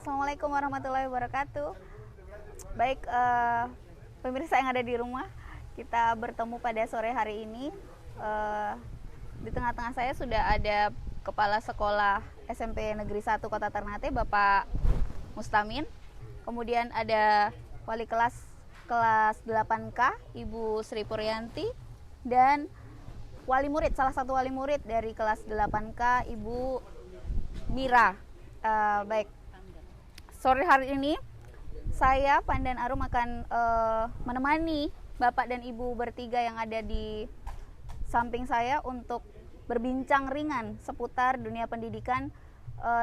Assalamualaikum warahmatullahi wabarakatuh. Baik, pemirsa yang ada di rumah, kita bertemu pada sore hari ini. Di tengah-tengah saya sudah ada Kepala Sekolah SMP Negeri 1 Kota Ternate, Bapak Mustamin. Kemudian ada Wali Kelas 8K, Ibu Sri Puryanti. Dan wali murid, salah satu wali murid dari kelas 8K, Ibu Mira. Baik. Sore hari ini saya Pandan Arum akan menemani Bapak dan Ibu bertiga yang ada di samping saya untuk berbincang ringan seputar dunia pendidikan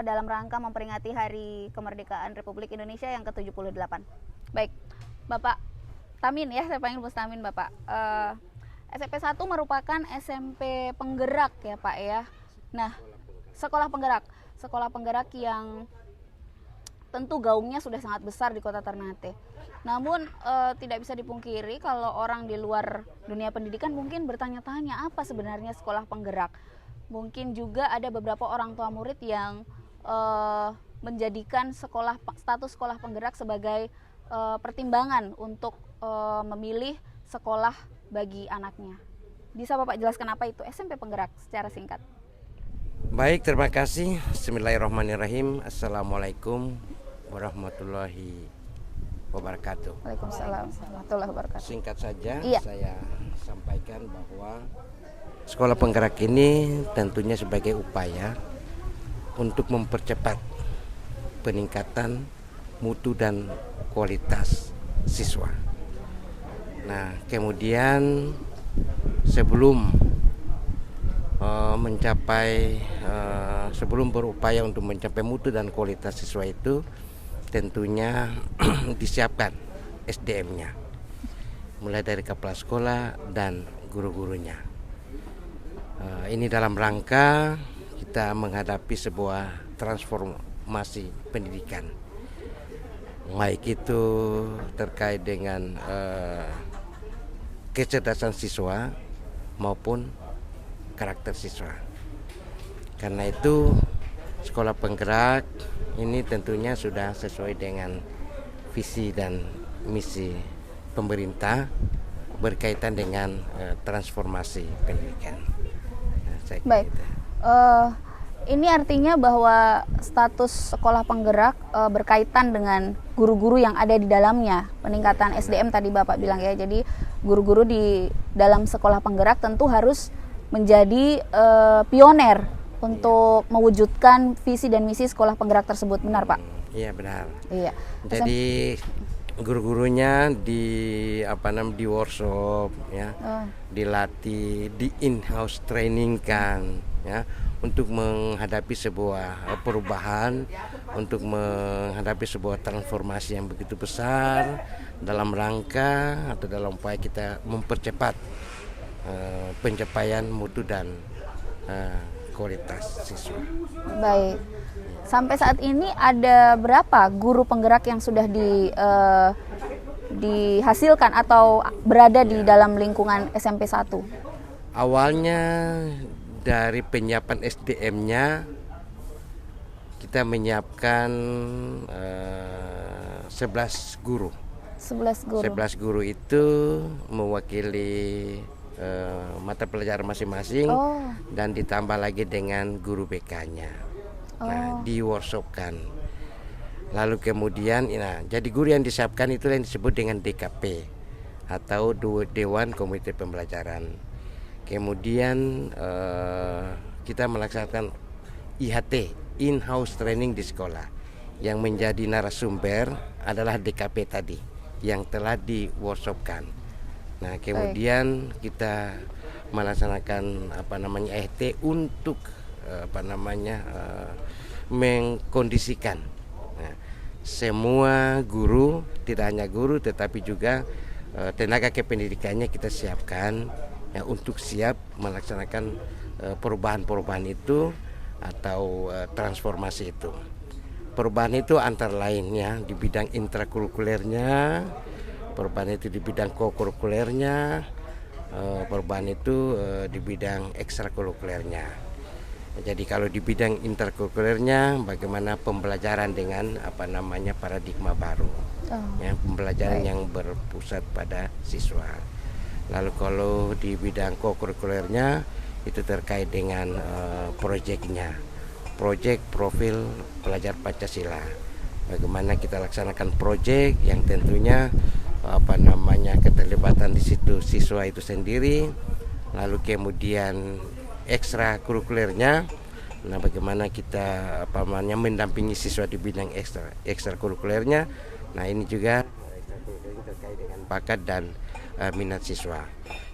dalam rangka memperingati Hari Kemerdekaan Republik Indonesia yang ke-78. Baik, Bapak Tamin ya, saya panggil Bos Tamin Bapak. SMP 1 merupakan SMP penggerak ya Pak ya. Nah, sekolah penggerak yang tentu gaungnya sudah sangat besar di Kota Ternate. Namun tidak bisa dipungkiri kalau orang di luar dunia pendidikan mungkin bertanya-tanya apa sebenarnya sekolah penggerak. Mungkin juga ada beberapa orang tua murid yang menjadikan status sekolah penggerak sebagai pertimbangan untuk memilih sekolah bagi anaknya. Bisa Bapak jelaskan apa itu SMP penggerak secara singkat? Baik, terima kasih. Bismillahirrahmanirrahim. Assalamualaikum warahmatullahi wabarakatuh. Waalaikumsalam warahmatullahi wabarakatuh. Singkat saja, Iya. Saya sampaikan bahwa sekolah penggerak ini tentunya sebagai upaya untuk mempercepat peningkatan mutu dan kualitas siswa. Nah, kemudian sebelum berupaya untuk mencapai mutu dan kualitas siswa itu tentunya disiapkan SDM-nya, mulai dari kepala sekolah dan guru-gurunya. Ini dalam rangka kita menghadapi sebuah transformasi pendidikan, baik itu terkait dengan kecerdasan siswa maupun karakter siswa. Karena itu sekolah penggerak ini tentunya sudah sesuai dengan visi dan misi pemerintah berkaitan dengan transformasi pendidikan. Baik, ini artinya bahwa status sekolah penggerak berkaitan dengan guru-guru yang ada di dalamnya, peningkatan SDM tadi Bapak bilang ya. Jadi guru-guru di dalam sekolah penggerak tentu harus menjadi pioner untuk mewujudkan visi dan misi sekolah penggerak tersebut, benar Pak? Iya benar. Iya. Jadi guru-gurunya di workshop ya, dilatih, di in-house training kan ya, untuk menghadapi sebuah perubahan, untuk menghadapi sebuah transformasi yang begitu besar dalam rangka atau dalam upaya kita mempercepat pencapaian mutu dan kualitas siswa. Baik. Sampai saat ini ada berapa guru penggerak yang sudah dihasilkan atau berada di dalam lingkungan SMP 1? Awalnya dari penyiapan SDM-nya kita menyiapkan 11 guru. 11 guru. 11 guru itu mewakili mata pelajaran masing-masing dan ditambah lagi dengan guru BK-nya. Nah, di workshopkan. Lalu kemudian, jadi guru yang disiapkan itu yang disebut dengan DKP atau Dewan Komite Pembelajaran. Kemudian kita melaksanakan IHT, in-house training di sekolah. Yang menjadi narasumber adalah DKP tadi yang telah di workshopkan. Nah, kemudian kita melaksanakan IHT untuk mengkondisikan semua guru, tidak hanya guru tetapi juga tenaga kependidikannya kita siapkan ya, untuk siap melaksanakan perubahan-perubahan itu atau transformasi itu. Perubahan itu antara lainnya di bidang intrakurikulernya, perubahan itu di bidang kokurikulernya, perubahan itu di bidang ekstrakurikulernya. Jadi kalau di bidang interkurikulernya bagaimana pembelajaran dengan paradigma baru. Ya, pembelajaran yang berpusat pada siswa. Lalu kalau di bidang kokurikulernya itu terkait dengan proyeknya. Proyek profil pelajar Pancasila. Bagaimana kita laksanakan proyek yang tentunya keterlibatan di situ siswa itu sendiri. Lalu kemudian ekstrakurikulernya, nah bagaimana kita mendampingi siswa di bidang ekstrakurikulernya. Nah ini juga terkait dengan bakat dan minat siswa.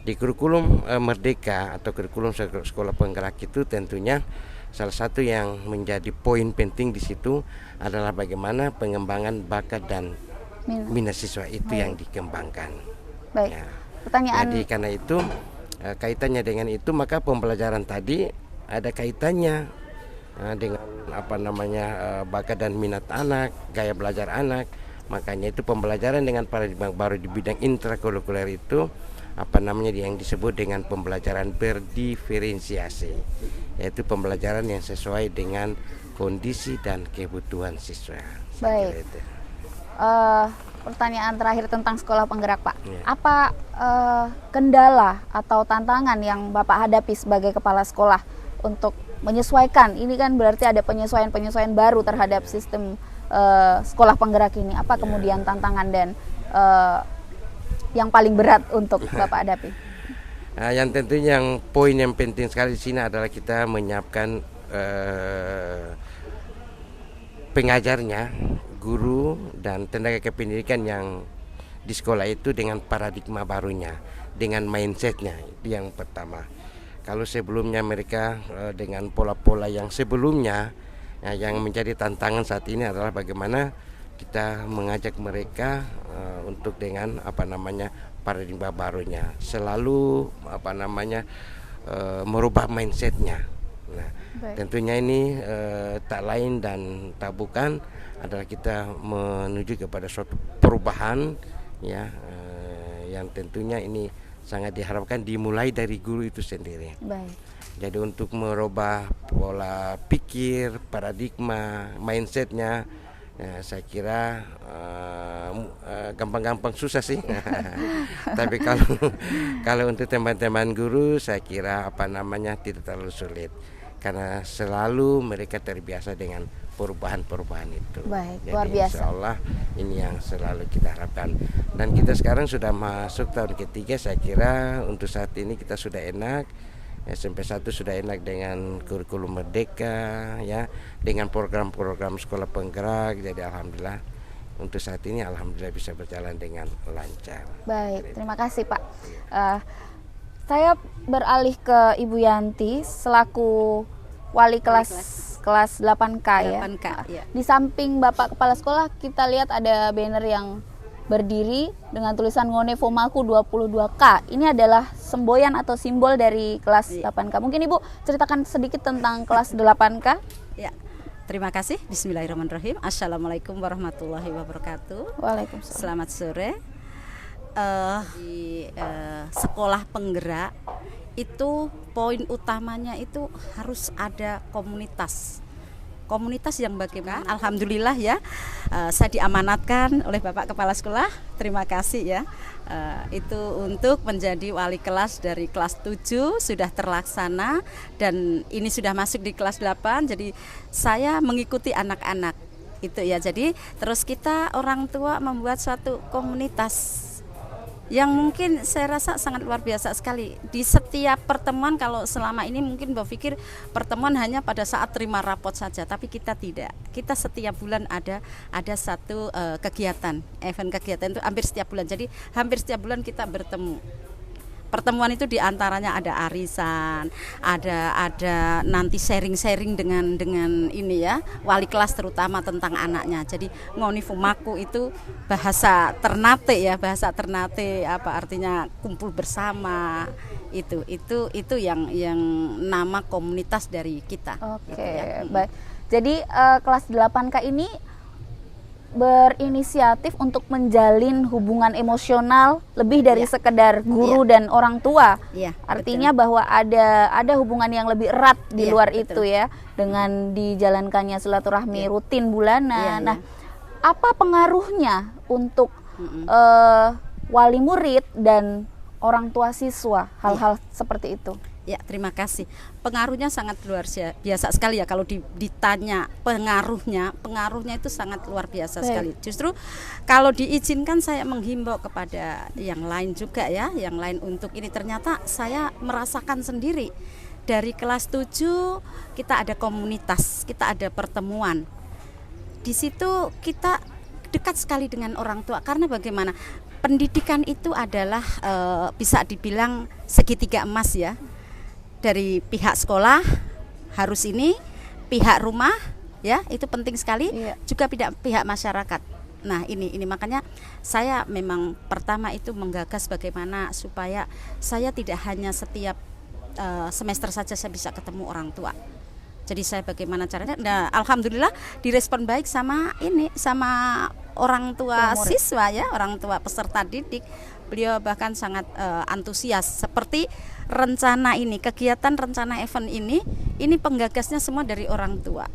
Di kurikulum Merdeka atau kurikulum sekolah penggerak itu tentunya salah satu yang menjadi poin penting di situ adalah bagaimana pengembangan bakat dan minat siswa itu yang dikembangkan. Baik. Ya. Pertanyaan. Jadi karena itu kaitannya dengan itu maka pembelajaran tadi ada kaitannya dengan bakat dan minat anak, gaya belajar anak. Makanya itu pembelajaran dengan paradigma baru di bidang intrakurikuler itu yang disebut dengan pembelajaran berdiferensiasi, yaitu pembelajaran yang sesuai dengan kondisi dan kebutuhan siswa. Baik. Pertanyaan terakhir tentang sekolah penggerak, Pak. Ya. Apa kendala atau tantangan yang Bapak hadapi sebagai kepala sekolah untuk menyesuaikan? Ini kan berarti ada penyesuaian baru terhadap sistem sekolah penggerak ini. Apa kemudian tantangan dan yang paling berat untuk Bapak hadapi? Yang tentunya poin yang penting sekali di sini adalah kita menyiapkan pengajarnya, guru dan tenaga kependidikan yang di sekolah itu dengan paradigma barunya, dengan mindsetnya, itu yang pertama. Kalau sebelumnya mereka dengan pola-pola yang sebelumnya, yang menjadi tantangan saat ini adalah bagaimana kita mengajak mereka untuk dengan paradigma barunya, selalu merubah mindsetnya. Nah, tentunya ini tak lain dan tak bukan adalah kita menuju kepada suatu perubahan ya, yang tentunya ini sangat diharapkan dimulai dari guru itu sendiri. Baik. Jadi untuk merubah pola pikir, paradigma, mindsetnya, ya, saya kira gampang-gampang susah sih. Tapi kalau untuk teman-teman guru, saya kira tidak terlalu sulit, karena selalu mereka terbiasa dengan perubahan-perubahan itu. Baik, jadi luar biasa. Insya Allah ini yang selalu kita harapkan. Dan kita sekarang sudah masuk tahun ketiga, saya kira untuk saat ini kita sudah enak. SMP 1 sudah enak dengan kurikulum Merdeka, ya, dengan program-program sekolah penggerak. Jadi alhamdulillah untuk saat ini alhamdulillah bisa berjalan dengan lancar. Baik, terima kasih Pak. Saya beralih ke Ibu Yanti selaku wali kelas 8K ya. 8K, ya. Di samping Bapak Kepala Sekolah kita lihat ada banner yang berdiri dengan tulisan Ngone Fomaku 22K. Ini adalah semboyan atau simbol dari kelas 8K. Mungkin Ibu ceritakan sedikit tentang kelas 8K. Ya. Terima kasih. Bismillahirrahmanirrahim. Assalamualaikum warahmatullahi wabarakatuh. Waalaikumsalam. Selamat sore. Di sekolah penggerak itu poin utamanya itu harus ada komunitas yang bagaimana. Alhamdulillah ya, saya diamanatkan oleh Bapak Kepala Sekolah, terima kasih ya, itu untuk menjadi wali kelas dari kelas 7 sudah terlaksana dan ini sudah masuk di kelas 8. Jadi saya mengikuti anak-anak itu ya. Jadi terus kita orang tua membuat suatu komunitas yang mungkin saya rasa sangat luar biasa sekali. Di setiap pertemuan, kalau selama ini mungkin berpikir pertemuan hanya pada saat terima rapot saja, tapi kita tidak. Kita setiap bulan ada satu kegiatan, event kegiatan itu hampir setiap bulan. Jadi hampir setiap bulan kita bertemu. Pertemuan itu diantaranya ada arisan, ada nanti sharing dengan ini ya, wali kelas terutama tentang anaknya. Jadi Ngoni Fomaku itu bahasa Ternate ya, bahasa Ternate apa artinya kumpul bersama. Itu yang nama komunitas dari kita. Oke, gitu ya. baik. Jadi kelas 8K ini berinisiatif untuk menjalin hubungan emosional lebih dari Iya. sekedar guru dan orang tua. Iya, Artinya bahwa ada hubungan yang lebih erat di Iya, luar betul. itu ya, dengan dijalankannya silaturahmi Iya. rutin bulanan. Iya, Nah, iya. apa pengaruhnya untuk wali murid dan orang tua siswa hal-hal seperti itu? Ya, terima kasih. Pengaruhnya sangat luar biasa sekali ya, kalau ditanya pengaruhnya itu sangat luar biasa Baik. sekali. Justru kalau diizinkan saya menghimbau kepada yang lain juga ya, yang lain untuk ini, ternyata saya merasakan sendiri dari kelas 7 kita ada komunitas, kita ada pertemuan. Di situ kita dekat sekali dengan orang tua, karena bagaimana? Pendidikan itu adalah bisa dibilang segitiga emas ya. Dari pihak sekolah harus ini, pihak rumah ya, itu penting sekali, Iya. juga pihak masyarakat. Nah, ini makanya saya memang pertama itu menggagas bagaimana supaya saya tidak hanya setiap semester saja saya bisa ketemu orang tua. Jadi saya bagaimana caranya? Nah, alhamdulillah direspon baik sama orang tua Murid. siswa ya, orang tua peserta didik. Beliau bahkan sangat antusias. Seperti rencana ini, kegiatan rencana event ini penggagasnya semua dari orang tua.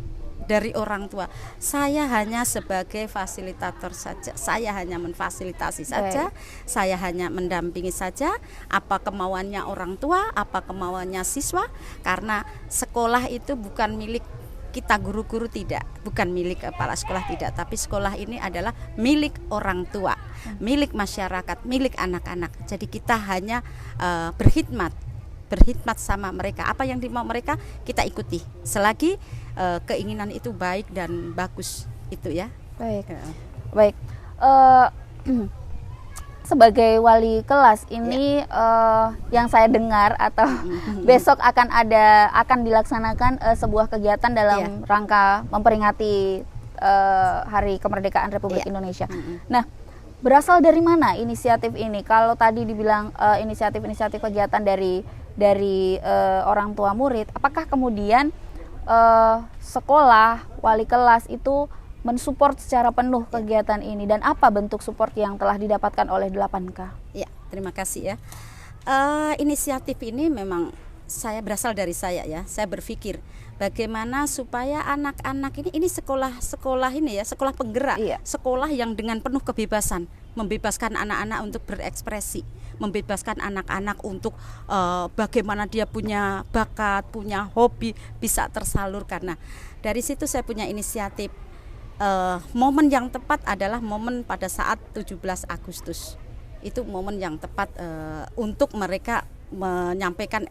Saya hanya sebagai fasilitator saja. Saya hanya memfasilitasi saja. Saya hanya mendampingi saja apa kemauannya orang tua, apa kemauannya siswa, karena sekolah itu bukan milik kita guru-guru, tidak, bukan milik kepala sekolah, tidak, tapi sekolah ini adalah milik orang tua, milik masyarakat, milik anak-anak. Jadi kita hanya berkhidmat sama mereka. Apa yang dimau mereka kita ikuti, selagi keinginan itu baik dan bagus itu ya. Baik. Sebagai wali kelas ini yang saya dengar atau besok akan dilaksanakan sebuah kegiatan dalam rangka memperingati Hari Kemerdekaan Republik Indonesia. Nah, berasal dari mana inisiatif ini? Kalau tadi dibilang inisiatif kegiatan dari orang tua murid, apakah kemudian sekolah, wali kelas itu mensupport secara penuh kegiatan ini, dan apa bentuk support yang telah didapatkan oleh 8K? Ya, terima kasih ya. Inisiatif ini memang berasal dari saya ya. Saya berpikir bagaimana supaya anak-anak ini sekolah ini ya, sekolah penggerak, sekolah yang dengan penuh kebebasan, membebaskan anak-anak untuk berekspresi, membebaskan anak-anak untuk bagaimana dia punya bakat, punya hobi bisa tersalurkan. Nah, dari situ saya punya inisiatif. Momen yang tepat adalah momen pada saat 17 Agustus. Itu momen yang tepat untuk mereka menyampaikan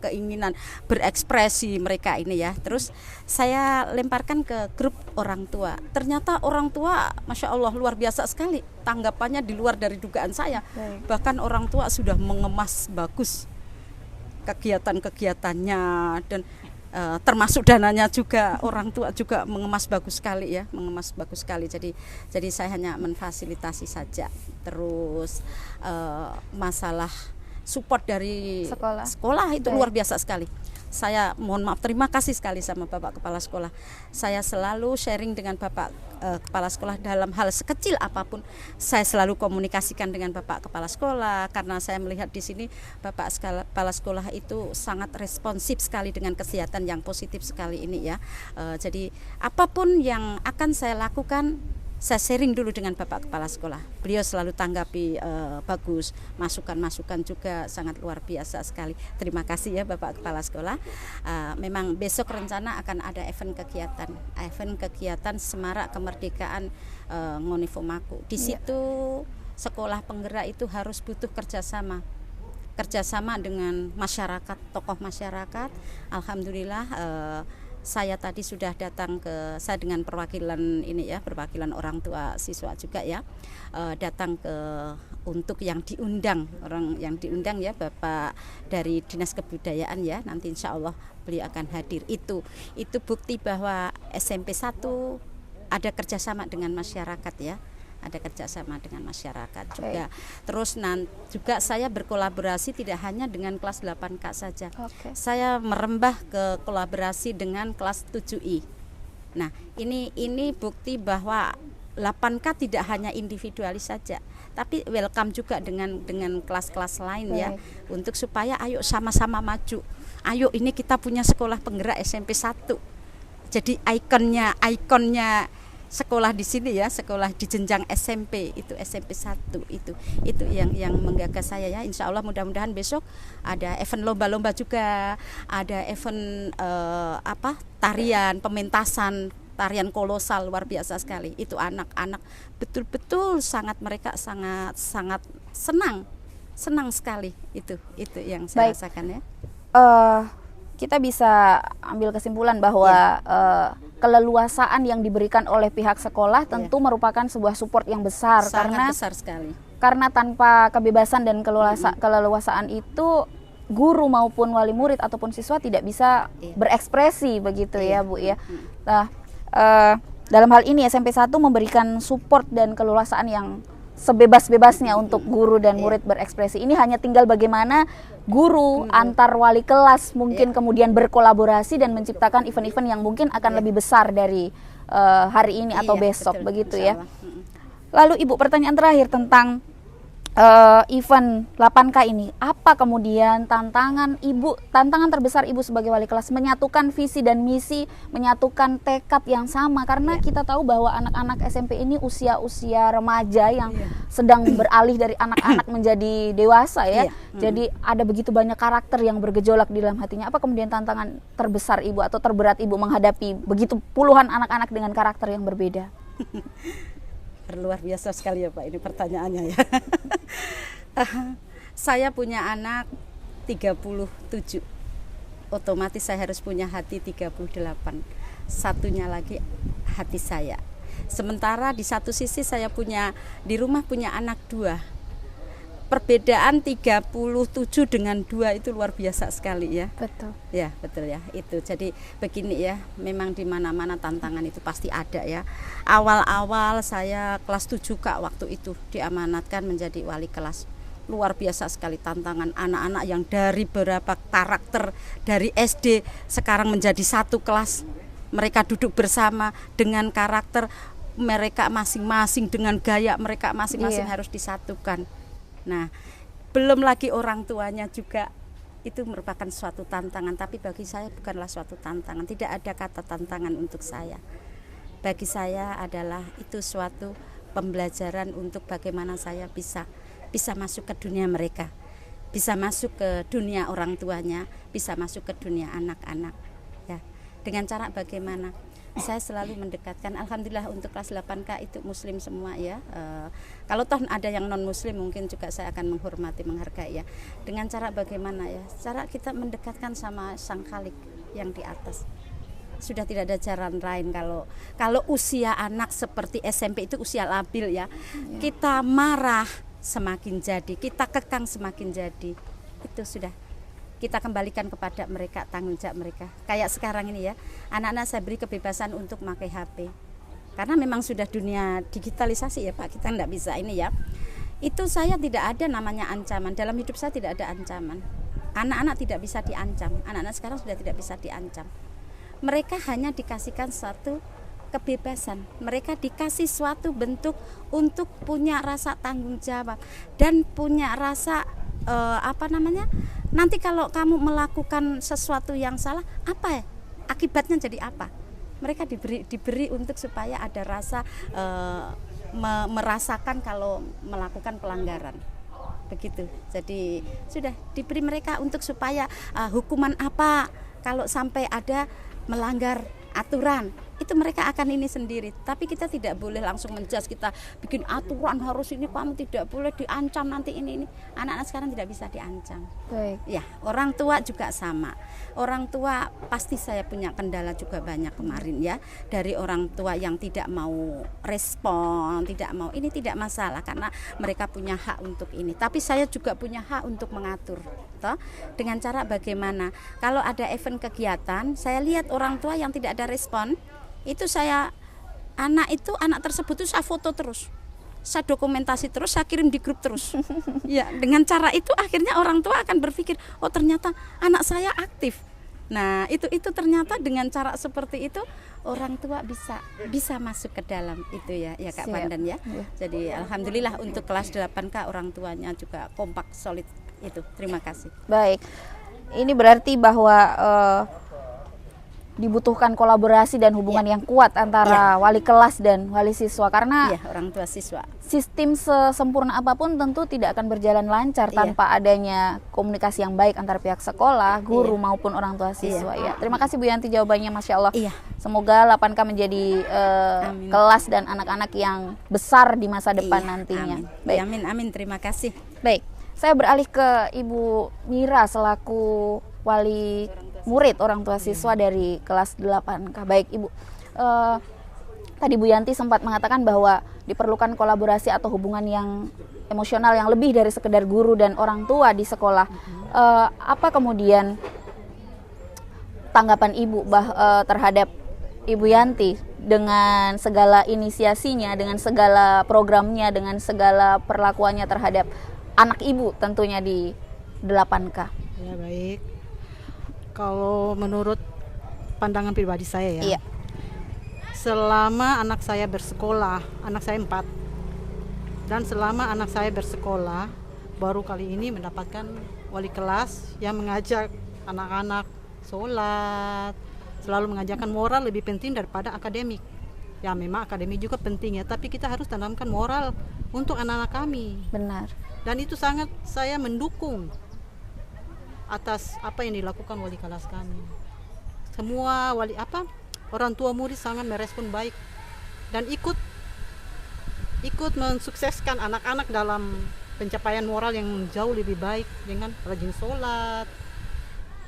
keinginan berekspresi mereka ini ya. Terus saya lemparkan ke grup orang tua. Ternyata orang tua, Masya Allah, luar biasa sekali. Tanggapannya di luar dari dugaan saya. Bahkan orang tua sudah mengemas bagus kegiatan-kegiatannya, dan termasuk dananya juga orang tua juga mengemas bagus sekali ya, jadi saya hanya memfasilitasi saja. Terus masalah support dari sekolah itu luar biasa sekali. Saya mohon maaf, terima kasih sekali sama Bapak Kepala Sekolah. Saya selalu sharing dengan Bapak Kepala Sekolah dalam hal sekecil apapun. Saya selalu komunikasikan dengan Bapak Kepala Sekolah, karena saya melihat di sini Bapak Kepala Sekolah itu sangat responsif sekali dengan kesehatan yang positif sekali ini ya. Jadi apapun yang akan saya lakukan, saya sharing dulu dengan Bapak Kepala Sekolah. Beliau selalu tanggapi bagus, masukan-masukan juga sangat luar biasa sekali. Terima kasih ya Bapak Kepala Sekolah. Memang besok rencana akan ada event kegiatan Semarak Kemerdekaan Ngonifomaku. Di situ sekolah penggerak itu harus butuh kerjasama dengan masyarakat, tokoh masyarakat. Alhamdulillah saya tadi sudah datang saya dengan perwakilan perwakilan orang tua siswa juga ya, datang untuk yang diundang ya, Bapak dari Dinas Kebudayaan ya, nanti insya Allah beliau akan hadir. Itu bukti bahwa SMP 1 ada kerjasama dengan masyarakat ya, juga. Terus juga saya berkolaborasi tidak hanya dengan kelas 8K saja. Saya merembah ke kolaborasi dengan kelas 7I. Nah, ini bukti bahwa 8K tidak hanya individualis saja, tapi welcome juga dengan kelas-kelas lain ya, untuk supaya ayo sama-sama maju. Ayo ini kita punya sekolah penggerak SMP 1. Jadi ikonnya sekolah di sini ya, sekolah di jenjang SMP itu SMP 1 itu yang menggagas saya ya. Insya Allah mudah-mudahan besok ada event lomba-lomba juga, ada event tarian, pementasan, tarian kolosal luar biasa sekali. Itu anak-anak betul-betul mereka sangat senang sekali itu yang saya rasakan ya. Kita bisa ambil kesimpulan bahwa keleluasaan yang diberikan oleh pihak sekolah tentu merupakan sebuah support yang besar, sangat besar sekali. Karena tanpa kebebasan dan keleluasaan itu guru maupun wali murid ataupun siswa tidak bisa berekspresi begitu ya Bu ya. Nah, dalam hal ini SMP 1 memberikan support dan keleluasaan yang sebebas-bebasnya untuk guru dan murid berekspresi. Ini hanya tinggal bagaimana guru antar wali kelas mungkin kemudian berkolaborasi dan menciptakan event-event yang mungkin akan lebih besar dari hari ini atau besok, begitu ya. Lalu Ibu, pertanyaan terakhir tentang event 8K ini, apa kemudian tantangan terbesar Ibu sebagai wali kelas menyatukan visi dan misi, menyatukan tekad yang sama, karena kita tahu bahwa anak-anak SMP ini usia remaja yang sedang beralih dari anak-anak menjadi dewasa ya. Jadi ada begitu banyak karakter yang bergejolak di dalam hatinya. Apa kemudian tantangan terbesar Ibu atau terberat Ibu menghadapi begitu puluhan anak-anak dengan karakter yang berbeda? Luar biasa sekali ya Pak, ini pertanyaannya ya. Saya punya anak 37, otomatis saya harus punya hati 38. Satunya lagi hati saya. Sementara di satu sisi saya di rumah punya anak 2. Perbedaan 37 dengan 2 itu luar biasa sekali ya. Betul. Ya, betul ya. Itu. Jadi begini ya, memang di mana-mana tantangan itu pasti ada ya. Awal-awal saya kelas 7 Kak, waktu itu diamanatkan menjadi wali kelas. Luar biasa sekali tantangan anak-anak yang dari beberapa karakter dari SD sekarang menjadi satu kelas. Mereka duduk bersama dengan karakter mereka masing-masing, dengan gaya mereka masing-masing harus disatukan. Nah, belum lagi orang tuanya juga, itu merupakan suatu tantangan, tapi bagi saya bukanlah suatu tantangan, tidak ada kata tantangan untuk saya. Bagi saya adalah itu suatu pembelajaran untuk bagaimana saya bisa masuk ke dunia mereka, bisa masuk ke dunia orang tuanya, bisa masuk ke dunia anak-anak ya. Dengan cara bagaimana? Saya selalu mendekatkan, alhamdulillah untuk kelas 8K itu muslim semua ya. Kalau toh ada yang non muslim mungkin juga saya akan menghormati, menghargai ya. Dengan cara bagaimana ya? Cara kita mendekatkan sama Sang Khalik yang di atas. Sudah tidak ada jalan lain. Kalau usia anak seperti SMP itu usia labil ya. Kita marah semakin jadi, kita kekang semakin jadi. Itu sudah kita kembalikan kepada mereka, tanggung jawab mereka. Kayak sekarang ini ya, anak-anak saya beri kebebasan untuk pakai HP. Karena memang sudah dunia digitalisasi ya Pak, kita enggak bisa ini ya. Itu saya tidak ada namanya ancaman, dalam hidup saya tidak ada ancaman. Anak-anak tidak bisa diancam, anak-anak sekarang sudah tidak bisa diancam. Mereka hanya dikasihkan satu kebebasan, mereka dikasih suatu bentuk untuk punya rasa tanggung jawab dan punya rasa nanti kalau kamu melakukan sesuatu yang salah, apa ya akibatnya, jadi apa? Mereka diberi untuk supaya ada rasa merasakan kalau melakukan pelanggaran, begitu. Jadi sudah diberi mereka untuk supaya hukuman apa kalau sampai ada melanggar aturan, itu mereka akan ini sendiri. Tapi kita tidak boleh langsung menjudge, kita bikin aturan harus ini, kamu tidak boleh diancam nanti ini. Anak-anak sekarang tidak bisa diancam. Baik. Ya, orang tua juga sama. Orang tua pasti saya punya kendala juga banyak kemarin ya. Dari orang tua yang tidak mau respon, tidak mau ini, tidak masalah karena mereka punya hak untuk ini. Tapi saya juga punya hak untuk mengatur. Toh, dengan cara bagaimana? Kalau ada event kegiatan, saya lihat orang tua yang tidak ada respon, itu anak tersebut itu saya foto terus, saya dokumentasi terus, saya kirim di grup terus. Ya, dengan cara itu akhirnya orang tua akan berpikir, oh ternyata anak saya aktif. Nah, itu ternyata dengan cara seperti itu orang tua bisa masuk ke dalam itu ya Kak Siap. Pandan ya. Iya. Jadi alhamdulillah untuk kelas 8K orang tuanya juga kompak solid itu. Terima kasih. Baik, ini berarti bahwa dibutuhkan kolaborasi dan hubungan yang kuat antara wali kelas dan wali siswa, karena Iya, orang tua siswa. sistem sesempurna apapun tentu tidak akan berjalan lancar tanpa adanya komunikasi yang baik antara pihak sekolah, guru maupun orang tua siswa. Ya, terima kasih Bu Yanti jawabannya, Masya Allah. Iya. Semoga 8K menjadi Amin. kelas dan anak-anak yang besar di masa depan Iya, nantinya. Amin. Baik. Amin, amin. Terima kasih. Baik, saya beralih ke Ibu Mira selaku wali murid orang tua siswa dari kelas 8K. Baik Ibu, tadi Bu Yanti sempat mengatakan bahwa diperlukan kolaborasi atau hubungan yang emosional yang lebih dari sekedar guru dan orang tua di sekolah. Apa kemudian tanggapan Ibu terhadap Ibu Yanti dengan segala inisiasinya, dengan segala programnya, dengan segala perlakuannya terhadap anak Ibu tentunya di 8K? Ya baik. Kalau menurut pandangan pribadi saya ya, Iya. selama anak saya bersekolah, anak saya 4, dan selama anak saya bersekolah, baru kali ini mendapatkan wali kelas yang mengajak anak-anak sholat, selalu mengajarkan moral lebih penting daripada akademik. Ya memang akademik juga penting ya, tapi kita harus tanamkan moral untuk anak-anak kami. Benar. Dan itu sangat saya mendukung atas apa yang dilakukan wali kelas kami. Semua orang tua murid sangat merespon baik dan ikut mensukseskan anak-anak dalam pencapaian moral yang jauh lebih baik dengan rajin sholat.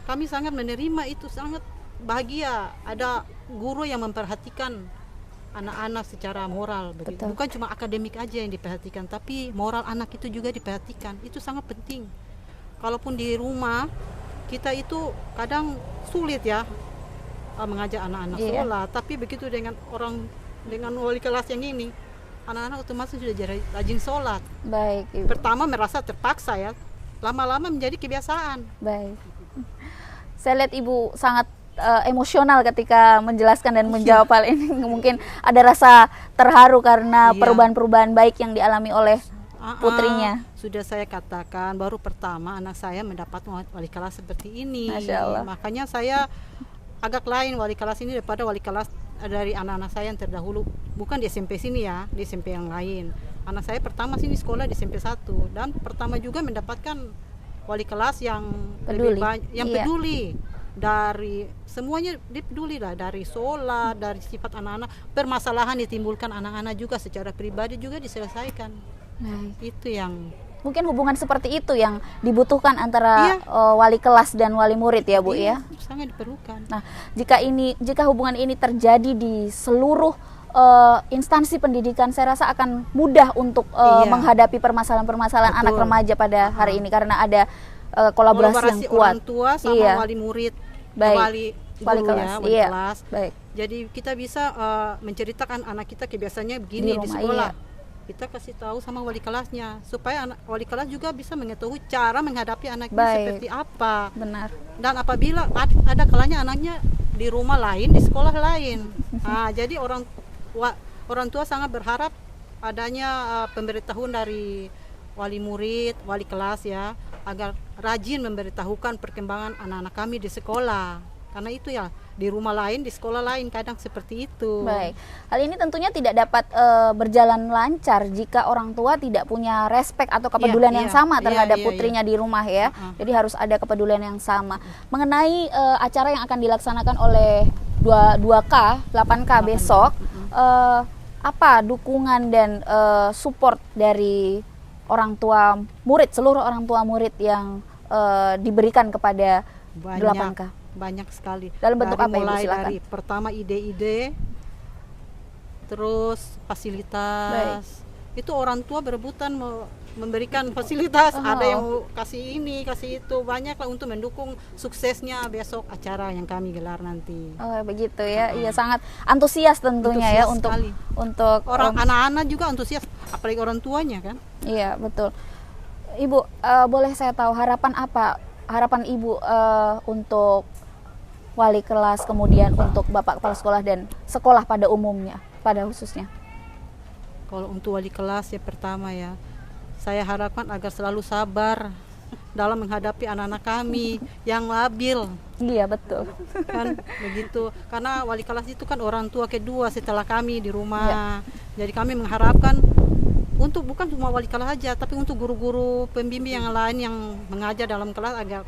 Kami sangat menerima itu, sangat bahagia ada guru yang memperhatikan anak-anak secara moral. Betul. Bukan cuma akademik aja yang diperhatikan, tapi moral anak itu juga diperhatikan. Itu sangat penting. Kalaupun di rumah kita itu kadang sulit ya mengajak anak-anak sholat, tapi begitu dengan wali kelas yang ini, anak-anak otomatis sudah rajin sholat. Baik Ibu. Pertama merasa terpaksa ya, lama-lama menjadi kebiasaan. Baik. Saya lihat Ibu sangat emosional ketika menjelaskan dan menjawab hal ini. Mungkin ada rasa terharu karena perubahan-perubahan baik yang dialami oleh putrinya. Sudah saya katakan, baru pertama anak saya mendapat wali kelas seperti ini. Masya Allah. Makanya saya agak lain wali kelas ini daripada wali kelas dari anak-anak saya yang terdahulu. Bukan di SMP sini ya, di SMP yang lain. Anak saya pertama sini sekolah di SMP 1 dan pertama juga mendapatkan wali kelas yang Peduli. lebih banyak, yang peduli. Dari semuanya dipeduli lah, dari sholat, dari sifat anak-anak, permasalahan ditimbulkan anak-anak juga secara pribadi juga diselesaikan. Itu yang Mungkin hubungan seperti itu yang dibutuhkan antara wali kelas dan wali murid ya Bu ya. sangat diperlukan. Nah, jika hubungan ini terjadi di seluruh instansi pendidikan, saya rasa akan mudah untuk menghadapi permasalahan-permasalahan anak remaja pada hari ini karena ada kolaborasi yang kuat. Orang tua sama wali murid, wali kelas. Kelas. Baik. Jadi kita bisa menceritakan anak kita kebiasaannya begini di sekolah. Kita kasih tahu sama wali kelasnya supaya wali kelas juga bisa mengetahui cara menghadapi anaknya seperti apa. Benar. Dan apabila ada kalanya anaknya di rumah lain, di sekolah lain. Jadi orang tua sangat berharap adanya pemberitahuan dari wali murid, wali kelas ya, agar rajin memberitahukan perkembangan anak-anak kami di sekolah. Karena itu ya, di rumah lain, di sekolah lain kadang seperti itu. Baik. Hal ini tentunya tidak dapat berjalan lancar jika orang tua tidak punya respek atau kepedulian yang sama terhadap putrinya di rumah ya. Jadi harus ada kepedulian yang sama. Mengenai acara yang akan dilaksanakan oleh 2K, 8K besok, apa dukungan dan support dari orang tua murid, seluruh orang tua murid yang diberikan kepada 8K? Banyak sekali. Dalam bentuk apa Ibu? Mulai Silakan. dari pertama ide-ide, terus fasilitas. Itu orang tua berebutan memberikan fasilitas. Ada yang mau kasih ini, kasih itu, banyak lah untuk mendukung suksesnya besok acara yang kami gelar nanti. Oh begitu ya, iya sangat antusias tentunya ya untuk orang anak-anak juga antusias, apalagi orang tuanya kan. Iya betul. Ibu boleh saya tahu harapan Ibu untuk wali kelas, kemudian untuk Bapak Kepala Sekolah dan sekolah pada umumnya, pada khususnya? Kalau untuk wali kelas ya pertama ya, saya harapkan agar selalu sabar dalam menghadapi anak-anak kami yang labil. Iya, betul. Kan begitu, karena wali kelas itu kan orang tua kedua setelah kami di rumah. Jadi kami mengharapkan untuk bukan cuma wali kelas aja, tapi untuk guru-guru pembimbing yang lain yang mengajar dalam kelas agar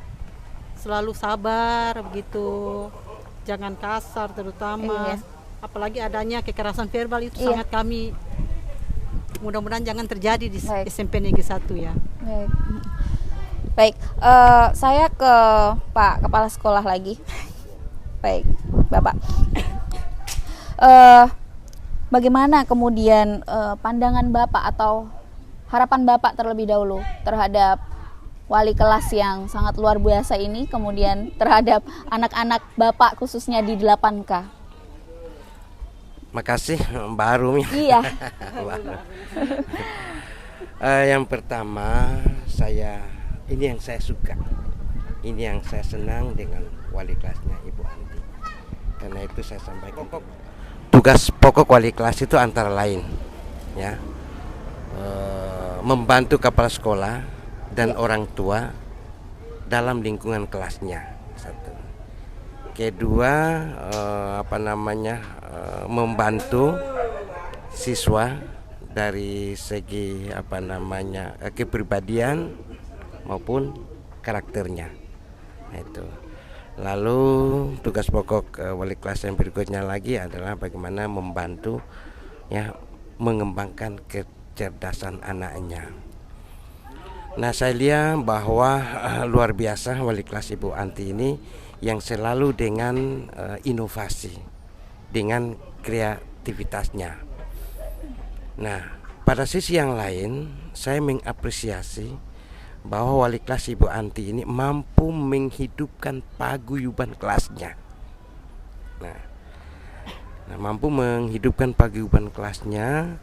selalu sabar begitu, jangan kasar terutama. Apalagi adanya kekerasan verbal itu sangat kami mudah-mudahan jangan terjadi di SMP Negeri 1 ya. Baik, saya ke Pak Kepala Sekolah lagi. Baik, Bapak. Bagaimana kemudian pandangan Bapak atau harapan Bapak terlebih dahulu terhadap wali kelas yang sangat luar biasa ini, kemudian terhadap anak-anak Bapak khususnya di 8K? Makasih Mbak Arumi. Iya. Yang pertama, ini yang saya suka, ini yang saya senang dengan wali kelasnya Ibu Anti. Karena itu saya sampaikan, tugas pokok wali kelas itu antara lain, ya, membantu kepala sekolah dan orang tua dalam lingkungan kelasnya. Satu. Kedua, membantu siswa dari segi kepribadian maupun karakternya. Nah, itu. Lalu tugas pokok wali kelas yang berikutnya lagi adalah bagaimana membantu ya mengembangkan kecerdasan anaknya. Nah, saya lihat bahwa luar biasa wali kelas Ibu Anti ini yang selalu dengan inovasi, dengan kreativitasnya. Nah, pada sisi yang lain saya mengapresiasi bahwa wali kelas Ibu Anti ini mampu menghidupkan paguyuban kelasnya. Nah, mampu menghidupkan paguyuban kelasnya,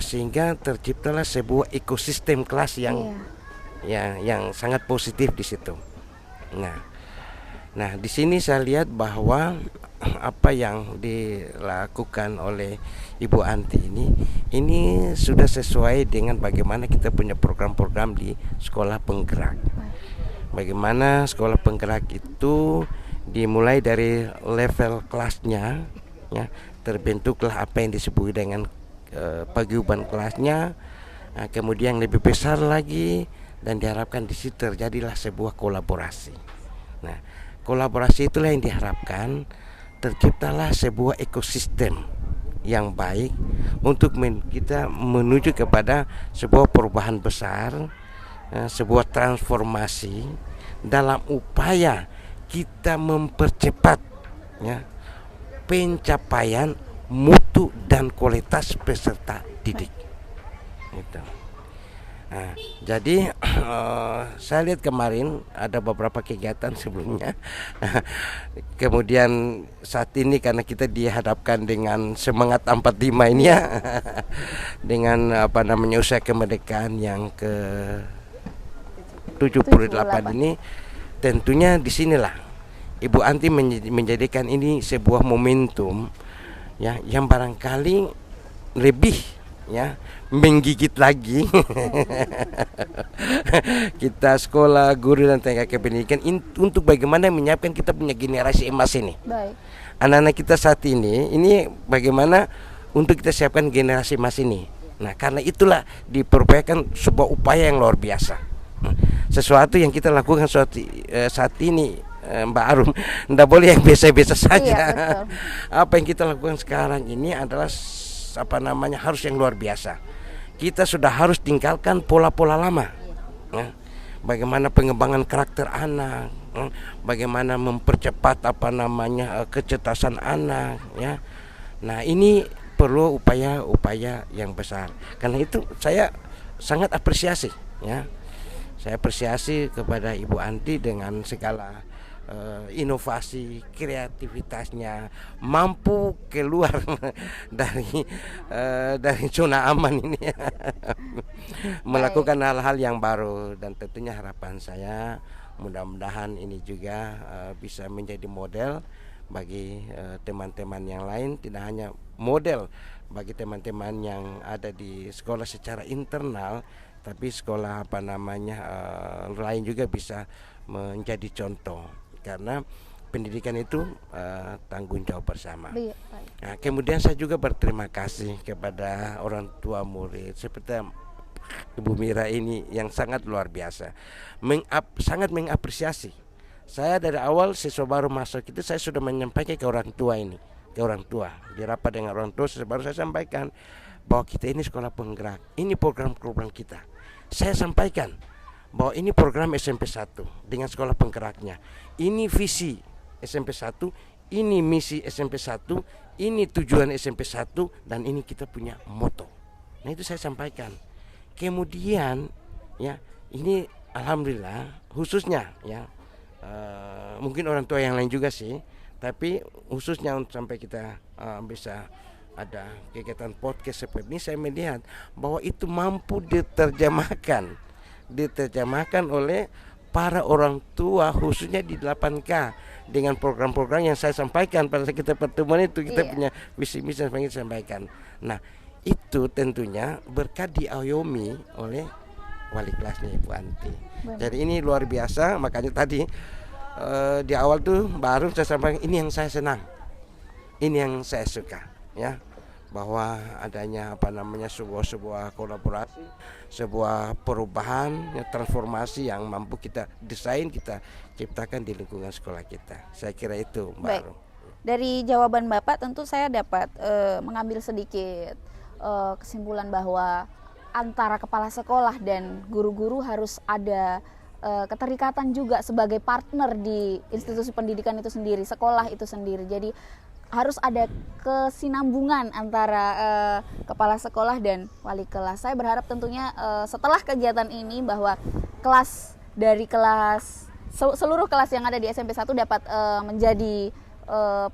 sehingga terciptalah sebuah ekosistem kelas yang sangat positif di situ. Nah, di sini saya lihat bahwa apa yang dilakukan oleh Ibu Anti ini sudah sesuai dengan bagaimana kita punya program-program di sekolah penggerak. Bagaimana sekolah penggerak itu dimulai dari level kelasnya, ya, terbentuklah apa yang disebut dengan paguyuban kelasnya, kemudian lebih besar lagi, dan diharapkan di situ terjadilah sebuah kolaborasi. Nah, kolaborasi itulah yang diharapkan terciptalah sebuah ekosistem yang baik untuk kita menuju kepada sebuah perubahan besar, sebuah transformasi dalam upaya kita mempercepat ya, pencapaian mutu dan kualitas peserta didik. Gitu. Nah, jadi saya lihat kemarin ada beberapa kegiatan sebelumnya. Kemudian saat ini karena kita dihadapkan dengan semangat 45 ini ya, dengan usaha kemerdekaan yang ke 78 ini, tentunya disinilah Ibu Anti menjadikan ini sebuah momentum ya yang barangkali lebih ya menggigit lagi kita sekolah, guru dan tenaga kependidikan untuk bagaimana menyiapkan kita punya generasi emas ini. Baik. Anak-anak kita saat ini bagaimana untuk kita siapkan generasi emas ini. Nah, karena itulah diperlukan sebuah upaya yang luar biasa. Sesuatu yang kita lakukan saat ini, Mbak Arum, tidak boleh yang biasa-biasa saja. Iya, apa yang kita lakukan sekarang ini adalah harus yang luar biasa. Kita sudah harus tinggalkan pola-pola lama. Bagaimana pengembangan karakter anak, bagaimana mempercepat kecerdasan anak ya. Nah, ini perlu upaya-upaya yang besar. Karena itu saya sangat apresiasi ya. Saya apresiasi kepada Ibu Anti dengan segala inovasi, kreativitasnya, mampu keluar dari zona aman ini melakukan hal-hal yang baru, dan tentunya harapan saya Mudah-mudahan ini juga bisa menjadi model bagi teman-teman yang lain, tidak hanya model bagi teman-teman yang ada di sekolah secara internal, tapi sekolah lain juga bisa menjadi contoh, karena pendidikan itu tanggung jawab bersama. Nah, kemudian saya juga berterima kasih kepada orang tua murid seperti Ibu Mira ini yang sangat luar biasa, sangat mengapresiasi. Saya dari awal siswa baru masuk itu saya sudah menyampaikan ke orang tua ini, di rapat dengan orang tua baru saya sampaikan bahwa kita ini sekolah penggerak, ini program-program kita. Saya sampaikan bahwa ini program SMP 1 dengan sekolah penggeraknya. Ini visi SMP 1, ini misi SMP 1, ini tujuan SMP 1, dan ini kita punya moto. Nah, itu saya sampaikan. Kemudian ya, ini alhamdulillah khususnya ya, mungkin orang tua yang lain juga sih, tapi khususnya sampai kita bisa ada kegiatan podcast seperti ini, saya melihat bahwa itu mampu diterjemahkan oleh para orang tua khususnya di 8K dengan program-program yang saya sampaikan pada saat kita pertemuan itu. Kita punya visi-misi yang ingin sampaikan. Nah, itu tentunya berkat diayomi oleh wali kelasnya Ibu Anti. Jadi ini luar biasa, makanya tadi di awal tuh baru saya sampaikan, ini yang saya senang, ini yang saya suka ya, bahwa adanya sebuah kolaborasi, sebuah perubahan, transformasi yang mampu kita desain, kita ciptakan di lingkungan sekolah kita. Saya kira itu, Mbak Arum. Dari jawaban Bapak tentu saya dapat mengambil sedikit kesimpulan bahwa antara kepala sekolah dan guru-guru harus ada keterikatan juga sebagai partner di institusi pendidikan itu sendiri, sekolah itu sendiri. Jadi harus ada kesinambungan antara kepala sekolah dan wali kelas. Saya berharap tentunya setelah kegiatan ini bahwa seluruh kelas yang ada di SMP 1 dapat menjadi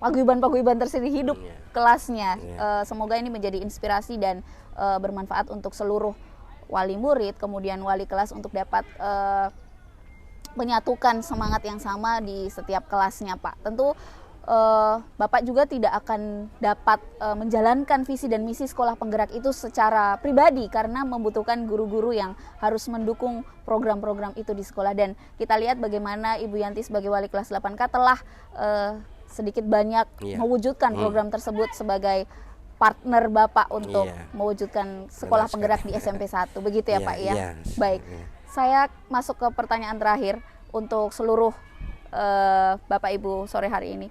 paguyuban tersendiri hidup kelasnya. Semoga ini menjadi inspirasi dan bermanfaat untuk seluruh wali murid, kemudian wali kelas untuk dapat menyatukan semangat yang sama di setiap kelasnya, Pak. Tentu Bapak juga tidak akan dapat menjalankan visi dan misi sekolah penggerak itu secara pribadi karena membutuhkan guru-guru yang harus mendukung program-program itu di sekolah. Dan kita lihat bagaimana Ibu Yanti sebagai wali kelas 8K telah sedikit banyak mewujudkan program tersebut sebagai partner Bapak untuk mewujudkan sekolah penggerak di SMP 1. Begitu ya, Pak ya? Baik. Saya masuk ke pertanyaan terakhir untuk seluruh Bapak Ibu sore hari ini.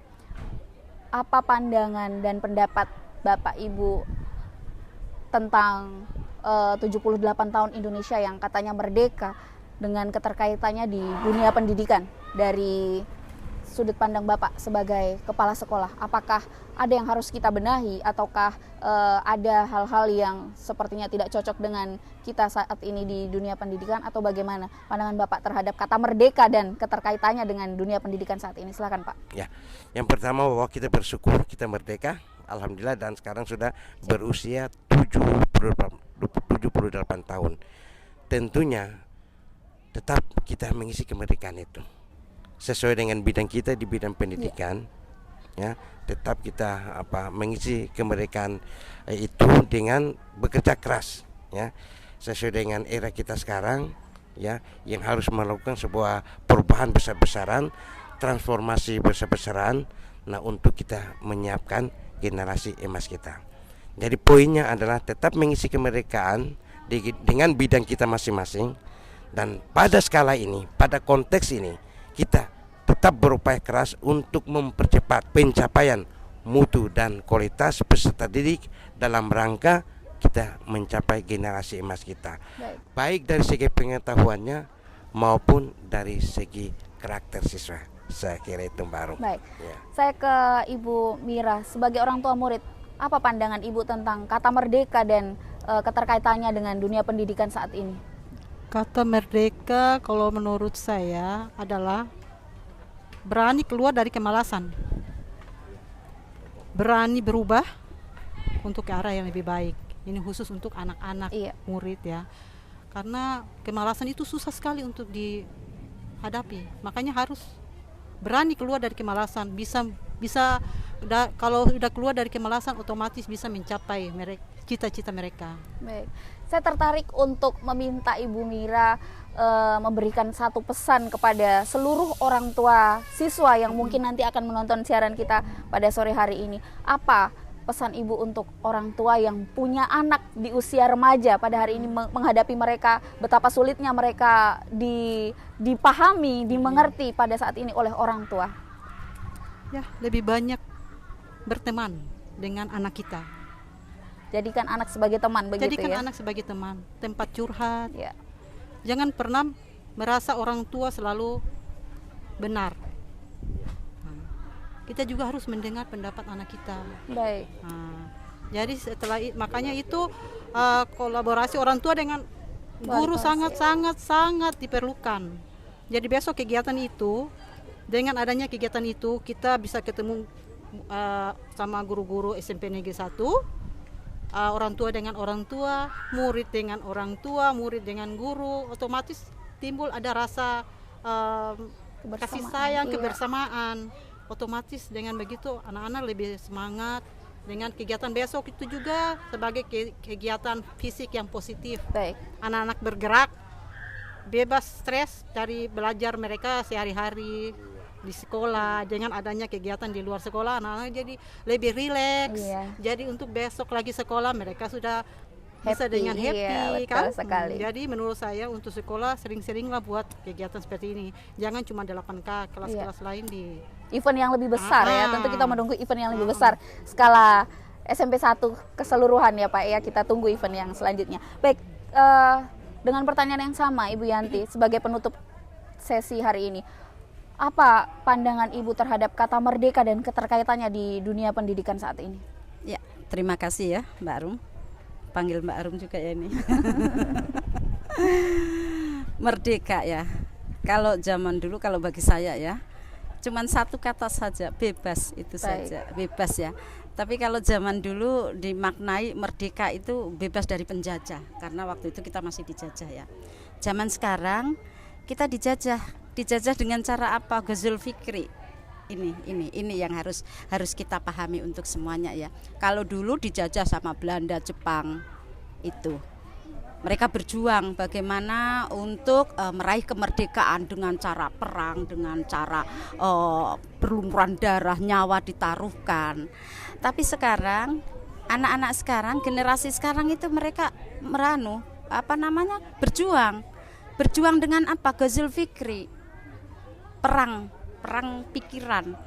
Apa pandangan dan pendapat Bapak Ibu tentang 78 tahun Indonesia yang katanya merdeka dengan keterkaitannya di dunia pendidikan dari sudut pandang Bapak sebagai kepala sekolah? Apakah ada yang harus kita benahi ataukah ada hal-hal yang sepertinya tidak cocok dengan kita saat ini di dunia pendidikan, atau bagaimana pandangan Bapak terhadap kata merdeka dan keterkaitannya dengan dunia pendidikan saat ini? Silakan, Pak. Ya, yang pertama bahwa kita bersyukur kita merdeka, alhamdulillah, dan sekarang sudah berusia 78 tahun. Tentunya tetap kita mengisi kemerdekaan itu sesuai dengan bidang kita di bidang pendidikan, ya, tetap kita mengisi kemerdekaan itu dengan bekerja keras, ya, sesuai dengan era kita sekarang, ya, yang harus melakukan sebuah perubahan besar-besaran, transformasi besar-besaran, nah, untuk kita menyiapkan generasi emas kita. Jadi poinnya adalah tetap mengisi kemerdekaan dengan bidang kita masing-masing, dan pada skala ini, pada konteks ini, kita tetap berupaya keras untuk mempercepat pencapaian mutu dan kualitas peserta didik dalam rangka kita mencapai generasi emas kita. Baik dari segi pengetahuannya maupun dari segi karakter siswa. Saya kira itu, Mbak Arum. Baik. Ya. Saya ke Ibu Mira sebagai orang tua murid. Apa pandangan Ibu tentang kata merdeka dan keterkaitannya dengan dunia pendidikan saat ini? Kata merdeka kalau menurut saya adalah berani keluar dari kemalasan, berani berubah untuk ke arah yang lebih baik. Ini khusus untuk anak-anak murid ya, karena kemalasan itu susah sekali untuk hadapi. Makanya harus berani keluar dari kemalasan. Kalau sudah keluar dari kemalasan, otomatis bisa mencapai cita-cita mereka. Baik, saya tertarik untuk meminta Ibu Mira memberikan satu pesan kepada seluruh orang tua siswa yang mungkin nanti akan menonton siaran kita pada sore hari ini. Apa pesan Ibu untuk orang tua yang punya anak di usia remaja pada hari ini, menghadapi mereka, betapa sulitnya mereka dipahami, dimengerti pada saat ini oleh orang tua? Ya, lebih banyak berteman dengan anak kita. Jadikan anak sebagai teman, begitu Jadikan ya? anak sebagai teman, tempat curhat. Ya. Jangan pernah merasa orang tua selalu benar. Kita juga harus mendengar pendapat anak kita. Baik. Jadi makanya itu kolaborasi orang tua dengan guru sangat diperlukan. Jadi besok kegiatan itu, dengan adanya kegiatan itu, kita bisa ketemu sama guru-guru SMP Negeri 1, orang tua dengan orang tua, murid dengan orang tua, murid dengan guru, otomatis timbul ada rasa kasih sayang, kebersamaan. Otomatis dengan begitu anak-anak lebih semangat. Dengan kegiatan besok itu juga sebagai kegiatan fisik yang positif. Baik. Anak-anak bergerak, bebas stres dari belajar mereka sehari-hari di sekolah. Dengan adanya kegiatan di luar sekolah, anak-anak jadi lebih rileks. Jadi untuk besok lagi sekolah mereka sudah bisa dengan happy, kan? Sekali. Jadi menurut saya untuk sekolah sering-seringlah buat kegiatan seperti ini. Jangan cuma 8K, kelas-kelas lain di event yang lebih besar ya. Tentu kita menunggu event yang lebih besar skala SMP 1 keseluruhan ya Pak ya. Kita tunggu event yang selanjutnya. Baik, dengan pertanyaan yang sama Ibu Yanti sebagai penutup sesi hari ini. Apa pandangan Ibu terhadap kata merdeka dan keterkaitannya di dunia pendidikan saat ini? Ya, terima kasih ya Mbak Arum. Panggil Mbak Arum juga ya ini. Merdeka ya. Kalau zaman dulu, kalau bagi saya ya, cuman satu kata saja, bebas itu. Baik. Saja, bebas ya. Tapi kalau zaman dulu dimaknai merdeka itu bebas dari penjajah, karena waktu itu kita masih dijajah ya. Zaman sekarang kita dijajah dengan cara apa? Ghazul fikri. Ini yang harus kita pahami untuk semuanya ya. Kalau dulu dijajah sama Belanda, Jepang, itu mereka berjuang bagaimana untuk meraih kemerdekaan dengan cara perang, dengan cara berlumuran darah, nyawa ditaruhkan. Tapi sekarang anak-anak sekarang, generasi sekarang itu mereka berjuang dengan apa? Ghazul fikri, perang pikiran.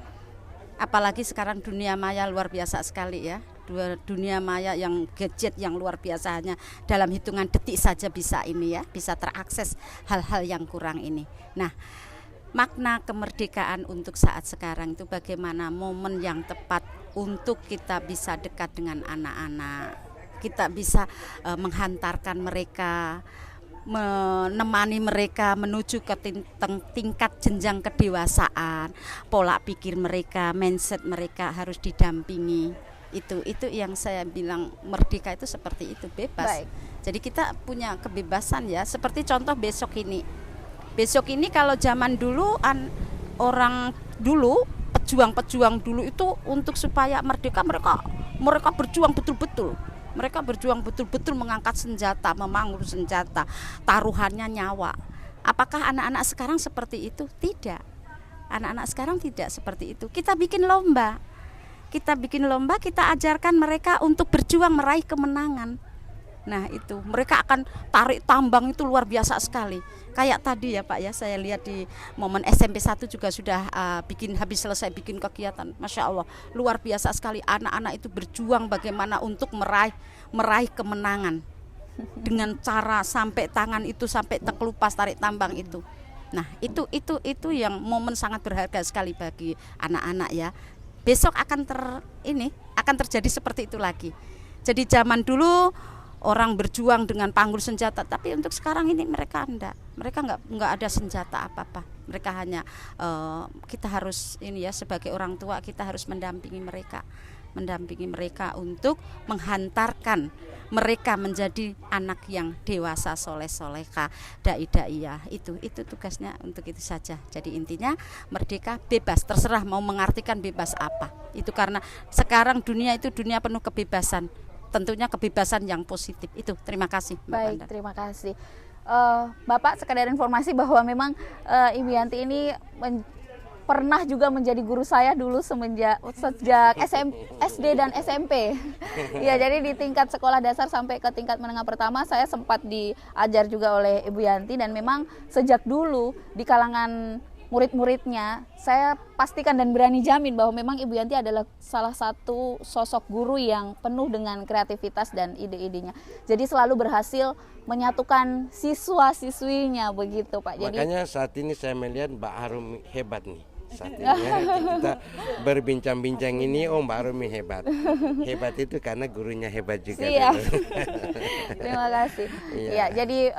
Apalagi sekarang dunia maya luar biasa sekali ya. Dunia maya yang gadget yang luar biasa, hanya dalam hitungan detik saja bisa terakses hal-hal yang kurang ini. Nah, makna kemerdekaan untuk saat sekarang itu bagaimana momen yang tepat untuk kita bisa dekat dengan anak-anak. Kita bisa menghantarkan mereka, menemani mereka menuju ke tingkat jenjang kedewasaan. Pola pikir mereka, mindset mereka harus didampingi. Itu yang saya bilang merdeka itu seperti itu, bebas. Baik. Jadi kita punya kebebasan ya. Seperti contoh besok ini kalau zaman dulu orang dulu, pejuang dulu itu untuk supaya merdeka mereka berjuang betul-betul. Mereka berjuang betul-betul mengangkat senjata, memanggul senjata, taruhannya nyawa. Apakah anak-anak sekarang seperti itu? Tidak. Anak-anak sekarang tidak seperti itu. Kita bikin lomba, kita ajarkan mereka untuk berjuang meraih kemenangan. Nah itu, mereka akan tarik tambang itu luar biasa sekali. Kayak tadi ya Pak ya, saya lihat di momen SMP 1 juga sudah habis selesai bikin kegiatan. Masya Allah, luar biasa sekali. Anak-anak itu berjuang bagaimana untuk meraih kemenangan. Dengan cara sampai tangan itu sampai terkelupas tarik tambang itu. Nah itu yang momen sangat berharga sekali bagi anak-anak ya. Besok akan terjadi seperti itu lagi. Jadi zaman dulu orang berjuang dengan panggul senjata, tapi untuk sekarang ini mereka nggak ada senjata apa-apa. Mereka hanya kita harus sebagai orang tua kita harus mendampingi mereka mendampingi mereka untuk menghantarkan mereka menjadi anak yang dewasa, soleh-solehah, dai-daiyah. Itu tugasnya, untuk itu saja. Jadi intinya merdeka bebas, terserah mau mengartikan bebas apa. Itu karena sekarang dunia itu dunia penuh kebebasan, tentunya kebebasan yang positif. Itu terima kasih Mbak Baik, Panda. terima kasih. Bapak, sekadar informasi bahwa memang Ibu Yanti ini pernah juga menjadi guru saya dulu sejak SD dan SMP. Ya, jadi di tingkat sekolah dasar sampai ke tingkat menengah pertama saya sempat diajar juga oleh Ibu Yanti, dan memang sejak dulu di kalangan murid-muridnya saya pastikan dan berani jamin bahwa memang Ibu Yanti adalah salah satu sosok guru yang penuh dengan kreativitas dan ide-idenya. Jadi selalu berhasil menyatukan siswa-siswinya begitu Pak. Jadi makanya saat ini saya melihat Mbak Harum hebat nih. Saat ini kita berbincang-bincang ini, Mbak Arumi hebat. Hebat itu karena gurunya hebat juga. Siap. Terima kasih. Ya, jadi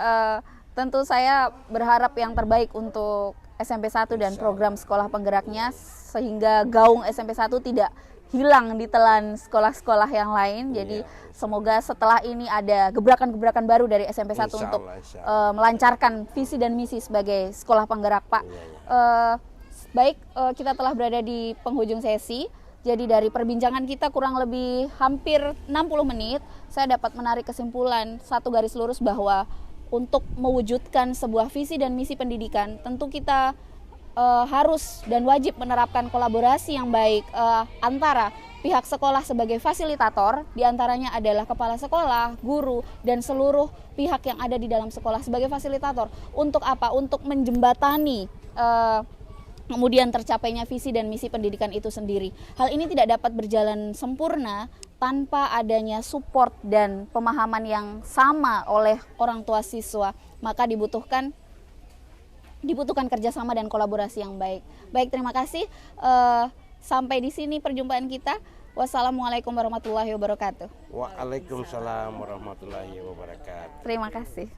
tentu saya berharap yang terbaik untuk SMP 1 dan program sekolah penggeraknya, sehingga gaung SMP 1 tidak hilang ditelan sekolah-sekolah yang lain. Jadi semoga setelah ini ada gebrakan-gebrakan baru dari SMP 1 untuk melancarkan visi dan misi sebagai sekolah penggerak Pak. Baik, kita telah berada di penghujung sesi. Jadi dari perbincangan kita kurang lebih hampir 60 menit, saya dapat menarik kesimpulan satu garis lurus bahwa untuk mewujudkan sebuah visi dan misi pendidikan, tentu kita harus dan wajib menerapkan kolaborasi yang baik antara pihak sekolah sebagai fasilitator, diantaranya adalah kepala sekolah, guru, dan seluruh pihak yang ada di dalam sekolah sebagai fasilitator. Untuk apa? Untuk menjembatani kemudian tercapainya visi dan misi pendidikan itu sendiri. Hal ini tidak dapat berjalan sempurna tanpa adanya support dan pemahaman yang sama oleh orang tua siswa. Maka dibutuhkan kerjasama dan kolaborasi yang baik. Baik, terima kasih. Sampai di sini perjumpaan kita. Wassalamualaikum warahmatullahi wabarakatuh. Waalaikumsalam warahmatullahi wabarakatuh. Terima kasih.